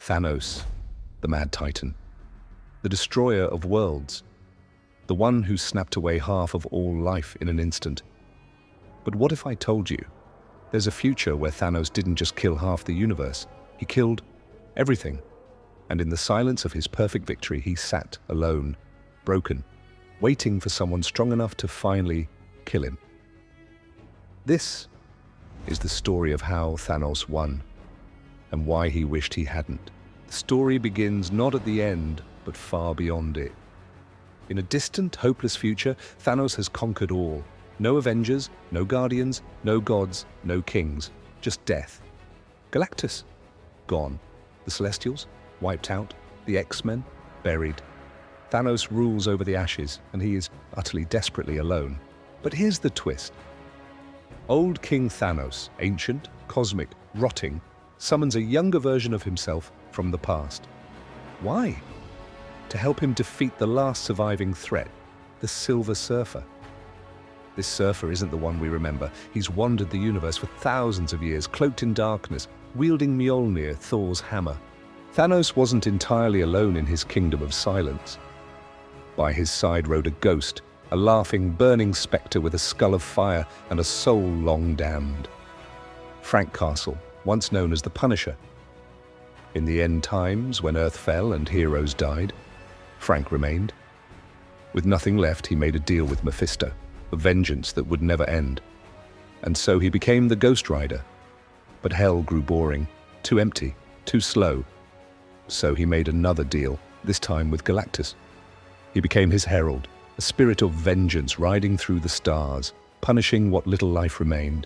Thanos, the Mad Titan, the destroyer of worlds, the one who snapped away half of all life in an instant. But what if I told you there's a future where Thanos didn't just kill half the universe, he killed everything. And in the silence of his perfect victory, he sat alone, broken, waiting for someone strong enough to finally kill him. This is the story of how Thanos won and why he wished he hadn't. The story begins not at the end, but far beyond it. In a distant, hopeless future, Thanos has conquered all. No Avengers, no Guardians, no gods, no kings, just death. Galactus, gone. The Celestials, wiped out. The X-Men, buried. Thanos rules over the ashes, and he is utterly, desperately alone. But here's the twist. Old King Thanos, ancient, cosmic, rotting, summons a younger version of himself from the past. Why? To help him defeat the last surviving threat, the Silver Surfer. This surfer isn't the one we remember. He's wandered the universe for thousands of years, cloaked in darkness, wielding Mjolnir, Thor's hammer. Thanos wasn't entirely alone in his kingdom of silence. By his side rode a ghost, a laughing, burning spectre with a skull of fire and a soul long damned. Frank Castle, once known as the Punisher. In the end times, when Earth fell and heroes died, Frank remained. With nothing left, he made a deal with Mephisto, a vengeance that would never end. And so he became the Ghost Rider. But hell grew boring, too empty, too slow. So he made another deal, this time with Galactus. He became his herald, a spirit of vengeance riding through the stars, punishing what little life remained.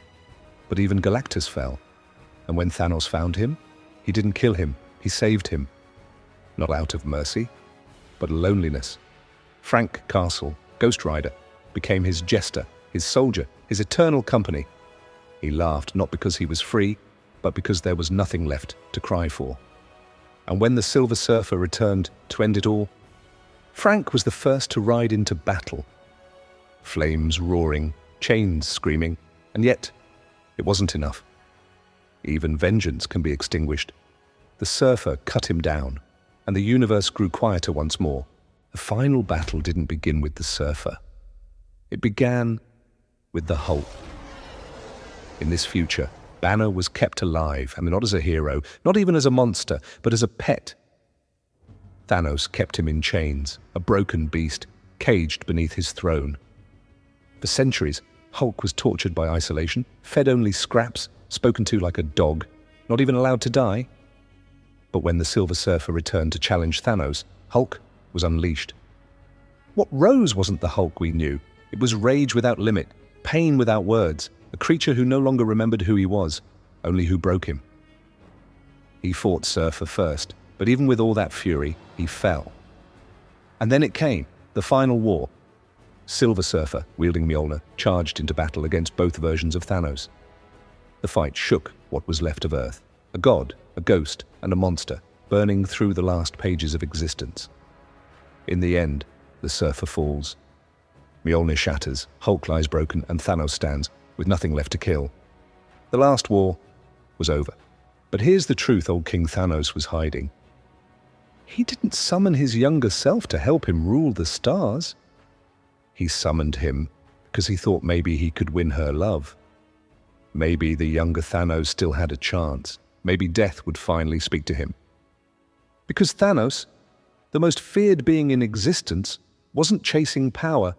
But even Galactus fell. And when Thanos found him, he didn't kill him, he saved him. Not out of mercy, but loneliness. Frank Castle, Ghost Rider, became his jester, his soldier, his eternal company. He laughed not because he was free, but because there was nothing left to cry for. And when the Silver Surfer returned to end it all, Frank was the first to ride into battle. Flames roaring, chains screaming, and yet it wasn't enough. Even vengeance can be extinguished. The Surfer cut him down, and the universe grew quieter once more. The final battle didn't begin with the Surfer. It began with the Hulk. In this future, Banner was kept alive, and not as a hero, not even as a monster, but as a pet. Thanos kept him in chains, a broken beast, caged beneath his throne. For centuries, Hulk was tortured by isolation, fed only scraps, spoken to like a dog, not even allowed to die. But when the Silver Surfer returned to challenge Thanos, Hulk was unleashed. What rose wasn't the Hulk we knew? It was rage without limit, pain without words, a creature who no longer remembered who he was, only who broke him. He fought Surfer first, but even with all that fury, he fell. And then it came, the final war. Silver Surfer, wielding Mjolnir, charged into battle against both versions of Thanos. The fight shook what was left of Earth. A god, a ghost, and a monster, burning through the last pages of existence. In the end, the Surfer falls. Mjolnir shatters, Hulk lies broken, and Thanos stands, with nothing left to kill. The last war was over. But here's the truth old King Thanos was hiding. He didn't summon his younger self to help him rule the stars. He summoned him because he thought maybe he could win her love. Maybe the younger Thanos still had a chance. Maybe death would finally speak to him. Because Thanos, the most feared being in existence, wasn't chasing power.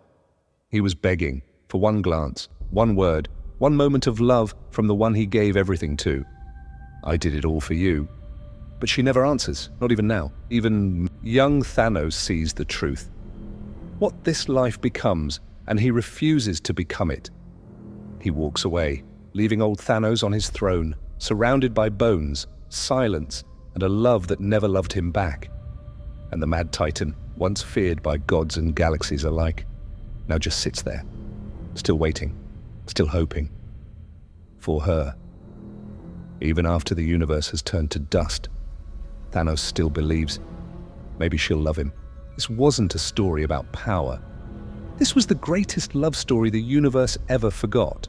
He was begging for one glance, one word, one moment of love from the one he gave everything to. I did it all for you. But she never answers, not even now. Even young Thanos sees the truth. What this life becomes, and he refuses to become it. He walks away, leaving old Thanos on his throne, surrounded by bones, silence, and a love that never loved him back. And the Mad Titan, once feared by gods and galaxies alike, now just sits there, still waiting, still hoping. For her. Even after the universe has turned to dust, Thanos still believes. Maybe she'll love him. This wasn't a story about power. This was the greatest love story the universe ever forgot.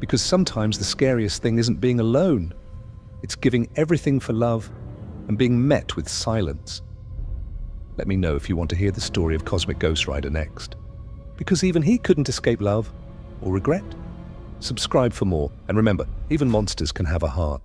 Because sometimes the scariest thing isn't being alone. It's giving everything for love and being met with silence. Let me know if you want to hear the story of Cosmic Ghost Rider next, because even he couldn't escape love or regret. Subscribe for more, and remember, even monsters can have a heart.